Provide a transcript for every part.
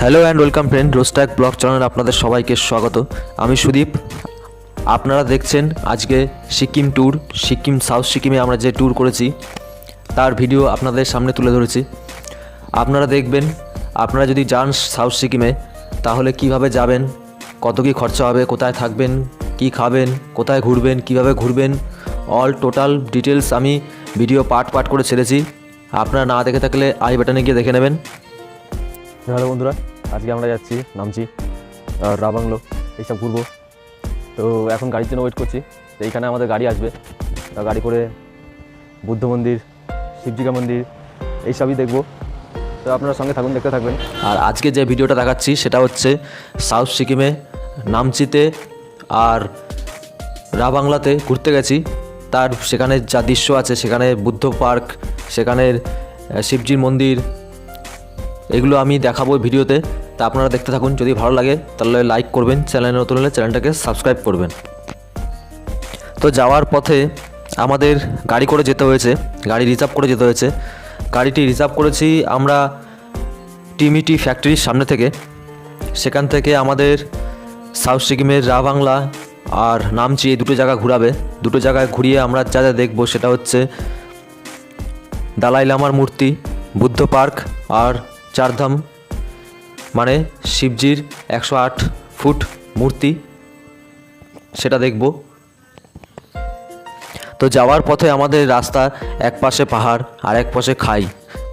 Hello and welcome friend, রোস্ট্যাগ blog চ্যানেলে আপনাদের সবাইকে স্বাগত। আমি সুদীপ। আপনারা দেখছেন আজকে সিকিম ট্যুর। সিকিম, সাউথ সিকিমে আমরা যে ট্যুর করেছি তার ভিডিও আপনাদের সামনে তুলে ধরেছি। আপনারা দেখবেন, আপনারা যদি যান সাউথ সিকিমে তাহলে কিভাবে যাবেন, কত কী খরচা হবে, কোথায় থাকবেন, কি খাবেন, কোথায় ঘুরবেন, কিভাবে ঘুরবেন, অল টোটাল ডিটেলস আমি ভিডিও পার্ট করে ছেড়েছি। আপনারা না দেখে থাকলে আই বাটনে গিয়ে দেখে নেবেন। হ্যালো বন্ধুরা, আজকে আমরা যাচ্ছি নামচি আর রাবাংলো এইসব ঘুরবো। তো এখন গাড়ির জন্য ওয়েট করছি। তো এইখানে আমাদের গাড়ি আসবে, গাড়ি করে বুদ্ধ মন্দির, শিবজিকা মন্দির এইসবই দেখবো। তো আপনারা সঙ্গে থাকুন, দেখতে থাকবেন। আর আজকে যে ভিডিওটা দেখাচ্ছি সেটা হচ্ছে সাউথ সিকিমে নামচিতে আর রাবাংলাতে ঘুরতে গেছি। তার সেখানে যা দৃশ্য আছে, সেখানে বুদ্ধ পার্ক, সেখানের শিবজির মন্দির, এগুলো আমি দেখাবো ভিডিওতে। তা আপনারা দেখতে থাকুন। যদি ভালো লাগে তাহলে লাইক করবেন, চ্যানেলে নতুন হলে চ্যানেলটাকে সাবস্ক্রাইব করবেন। তো যাওয়ার পথে আমাদের গাড়ি করে যেতে হয়েছে, গাড়ি রিজার্ভ করে যেতে হয়েছে। গাড়িটি রিজার্ভ করেছি আমরা টিমিটি ফ্যাক্টরির সামনে থেকে। সেখান থেকে আমাদের সাউথ সিকিমের রাবাংলা আর নামচি এই দুটো জায়গা ঘোরাবে। দুটো জায়গায় ঘুরিয়ে আমরা যা যা দেখবো সেটা হচ্ছে দালাই লামার মূর্তি, বুদ্ধ পার্ক আর চারধাম মানে শিবজির 108 ফুট মূর্তি, সেটা দেখব। তো যাওয়ার পথে আমাদের রাস্তা এক পাশে পাহাড় আর এক পাশে খাই,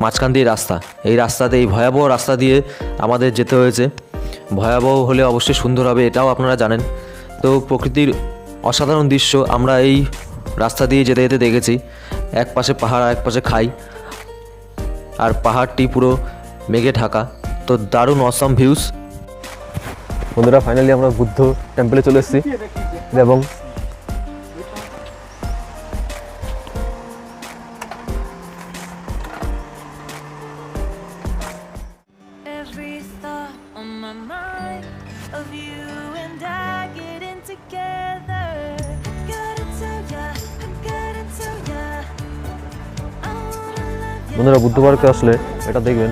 মাঝখান দিয়ে রাস্তা। এই রাস্তাতে, এই ভয়াবহ রাস্তা দিয়ে আমাদের যেতে হয়েছে। ভয়াবহ হলে অবশ্যই সুন্দর হবে, এটাও আপনারা জানেন। তো প্রকৃতির অসাধারণ দৃশ্য আমরা এই রাস্তা দিয়ে যেতে যেতে দেখেছি। এক পাশে পাহাড় আর এক পাশে খাই, আর পাহাড়টি পুরো মেঘে ঢাকা। তো দারুণ অসাম ভিউজ। বন্ধুরা, ফাইনালি আমরা বুদ্ধ টেম্পলে চলে এসেছি এবং বন্ধুরা, বুদ্ধ পার্কে আসলে এটা দেখবেন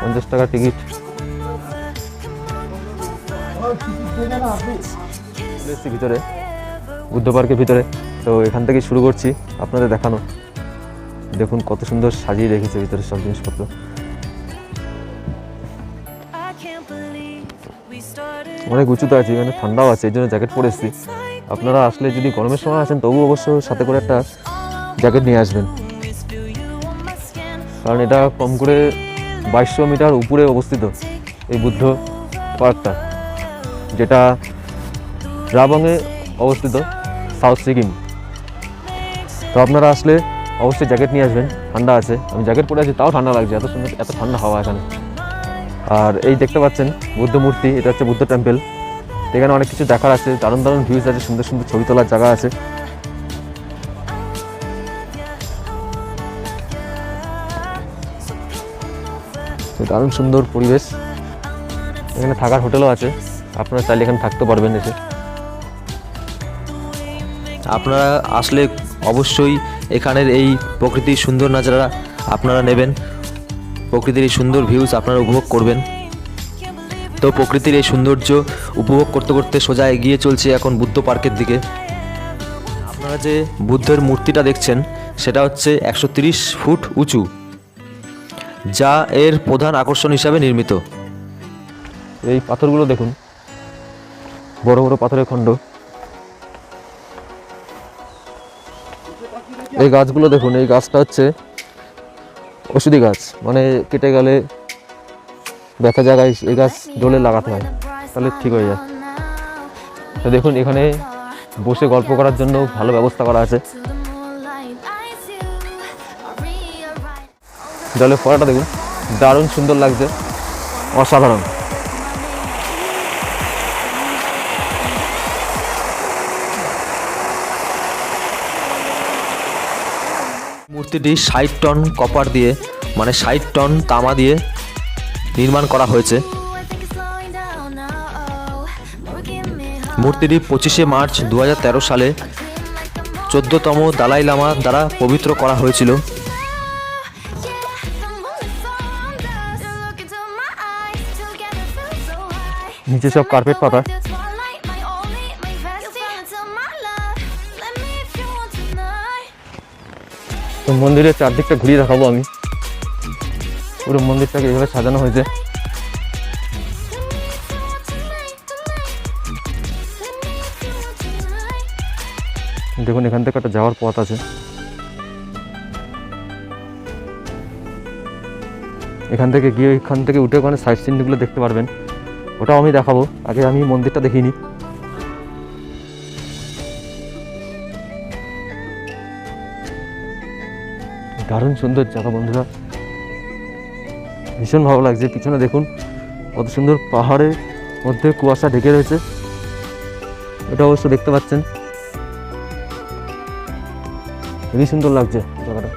50 টাকা টিকিট। ভিতরে বুদ্ধ পার্কের ভিতরে। তো এখান থেকে শুরু করছি আপনাদের দেখানো। দেখুন কত সুন্দর সাজিয়ে রেখেছে ভিতরে সব জিনিসপত্র। অনেক উঁচুতে আছে, এখানে ঠান্ডাও আছে, এই জন্য জ্যাকেট পরে এসেছি। আপনারা আসলে যদি গরমের সময় আসেন তবু অবশ্য সাথে করে একটা জ্যাকেট নিয়ে আসবেন, কারণ এটা কম করে 2200 মিটার উপরে অবস্থিত এই বুদ্ধ পার্কটা, যেটা রাবাংয়ে অবস্থিত, সাউথ সিকিম। তো আপনারা আসলে অবশ্যই জ্যাকেট নিয়ে আসবেন, ঠান্ডা আছে। আমি জ্যাকেট পরে আছি, তাও ঠান্ডা লাগছে, এত সুন্দর, এত ঠান্ডা হাওয়া এখানে। আর এই দেখতে পাচ্ছেন বুদ্ধ মূর্তি, এটা হচ্ছে বুদ্ধ টেম্পল। এখানে অনেক কিছু দেখার আছে, দারুণ দারুণ ভিউজ আছে, সুন্দর সুন্দর ছবি তোলার জায়গা আছে। দারুণ সুন্দর পরিবেশ। এখানে থাকার হোটেলও আছে, আপনারা চাইলে এখানে থাকতে পারবেন এসে। আপনারা আসলে অবশ্যই এখানের এই প্রকৃতির সুন্দর নজারা আপনারা নেবেন, প্রকৃতির এই সুন্দর ভিউজ আপনারা উপভোগ করবেন। তো প্রকৃতির এই সৌন্দর্য উপভোগ করতে করতে সোজা এগিয়ে চলছে এখন বুদ্ধ পার্কের দিকে। আপনারা যে বুদ্ধের মূর্তিটা দেখছেন সেটা হচ্ছে 130 ফুট উঁচু, যা এর প্রধান আকর্ষণ হিসাবে নির্মিত। এই পাথরগুলো দেখুন, বড় বড় পাথরের খণ্ড। এই গাছগুলো দেখুন, এই গাছটা হচ্ছে ওষুধি গাছ, মানে কেটে গেলে ব্যথা জায়গায় এই গাছ ডলে লাগাতে হয়, তাহলে ঠিক হয়ে যায়। তো দেখুন, এখানে বসে গল্প করার জন্য ভালো ব্যবস্থা করা আছে। জলের ফোয়ারাটা দেখুন, দারুণ সুন্দর লাগছে, অসাধারণ। মূর্তিটি 60 টন কপার দিয়ে, মানে 60 টন তামা দিয়ে নির্মাণ করা হয়েছে। মূর্তিটি 25শে মার্চ 2013 সালে 14তম দালাই লামা দ্বারা পবিত্র করা হয়েছিল। নিচে সব কার্পেট পাতা। তো মন্দিরের চারদিকটা ঘুরিয়ে দেখাবো আমি। পুরো মন্দিরটাকে এইভাবে সাজানো হয়েছে। দেখুন এখান থেকে একটা যাওয়ার পথ আছে। এখান থেকে গিয়ে এখান থেকে উঠে ওখানে সাইড সিনগুলো দেখতে পারবেন, ওটাও আমি দেখাবো। আগে আমি মন্দিরটা দেখিনি। দারুণ সুন্দর জায়গা বন্ধুরা, ভীষণ ভালো লাগছে। পিছনে দেখুন কত সুন্দর পাহাড়ের মধ্যে কুয়াশা ঢেকে রয়েছে, এটা অবশ্য দেখতে পাচ্ছেন। খুবই সুন্দর লাগছে জায়গাটা।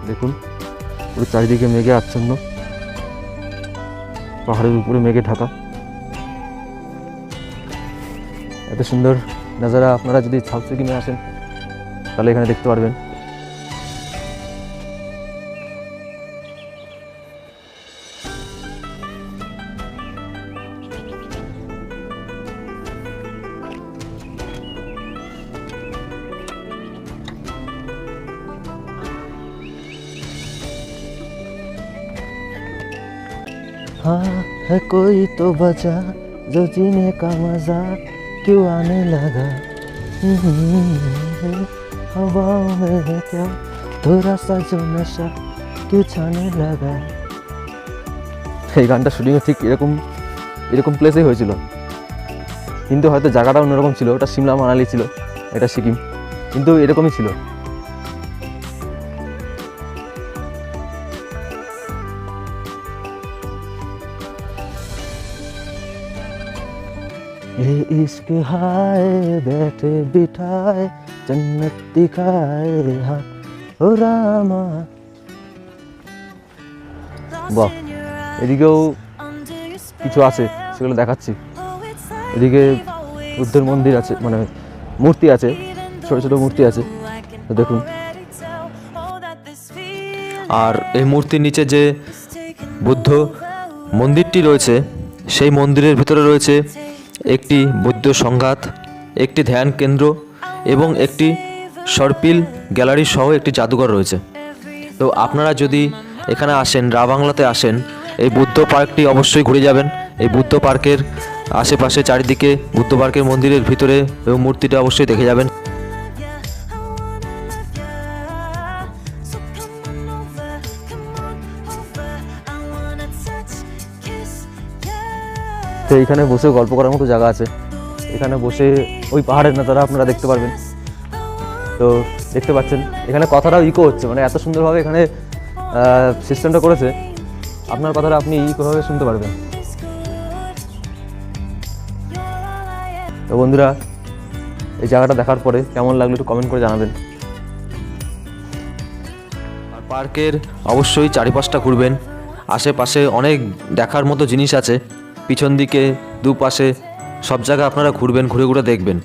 দেখুন পুরো চারিদিকে মেঘে আচ্ছন্ন, পাহাড়ের উপরে মেঘে ঢাকা। এত সুন্দর নাজারা আপনারা যদি সাউথ সিকিমে আসেন তাহলে এখানে দেখতে পারবেন। हाँ है कोई तो बचा जो जीने का मजा क्यों आने लगा, हवाओं में है क्या थोड़ा सा जो नशा क्यों छाने लगा। এই গানটা শুটিং ঠিক এরকম প্লেসেই হয়েছিল, কিন্তু হয়তো জায়গাটা অন্যরকম ছিল। ওটা সিমলা মানালি ছিল, এটা সিকিম, কিন্তু এরকমই ছিল। ये इश्क हाय बैठे बिठाए जन्नत दिखाए हाँ ओ रामा। বাহ, এদিকেও কিছু আছে, সেগুলো দেখাচ্ছি। এদিকে বুদ্ধের মন্দির আছে, মানে মূর্তি আছে, ছোট ছোট মূর্তি আছে, তো দেখুন। আর এই মূর্তির নিচে যে বুদ্ধ মন্দিরটি রয়েছে, সেই মন্দিরের ভিতরে রয়েছে একটি বৌদ্ধ সংঘাত, একটি ধ্যান কেন্দ্র এবং একটি সর্পিল গ্যালারি সহ একটি জাদুঘর রয়েছে। তো আপনারা যদি এখানে আসেন, রা বাংলাতে আসেন, এই বুদ্ধ পার্কটি অবশ্যই ঘুরে যাবেন। এই বুদ্ধ পার্কের আশেপাশে চারিদিকে বুদ্ধ পার্কের মন্দিরের ভিতরে এবং মূর্তিটা অবশ্যই দেখে যাবেন। তো এইখানে বসে গল্প করার মতো জায়গা আছে, এখানে বসে ওই পাহাড়ের নাজারা আপনারা দেখতে পারবেন। তো দেখতে পাচ্ছেন এখানে কথাটাও ইকো হচ্ছে, মানে এত সুন্দরভাবে এখানে সিস্টেমটা করেছে, আপনার কথাটা আপনি ইকোভাবে শুনতে পারবেন। তো বন্ধুরা, এই জায়গাটা দেখার পরে কেমন লাগলো একটু কমেন্ট করে জানাবেন। আর পার্কের অবশ্যই চারিপাশটা ঘুরবেন, আশেপাশে অনেক দেখার মতো জিনিস আছে, পিছন দিকে দুপাশে সব জায়গা আপনারা ঘুরবেন, ঘুরে ঘুরে দেখবেন।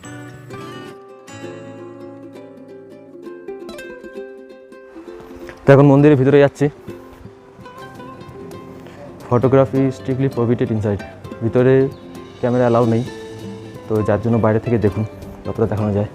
তো এখন মন্দিরের ভিতরে যাচ্ছি। ফটোগ্রাফি স্ট্রিক্টলি প্রহিবিটেড ইনসাইড, ভিতরে ক্যামেরা অ্যালাউ নেই, তো যার জন্য বাইরে থেকে দেখুন যতটা দেখানো যায়।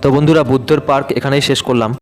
তো বন্ধুরা, বুদ্ধর পার্ক এখানেই শেষ করলাম।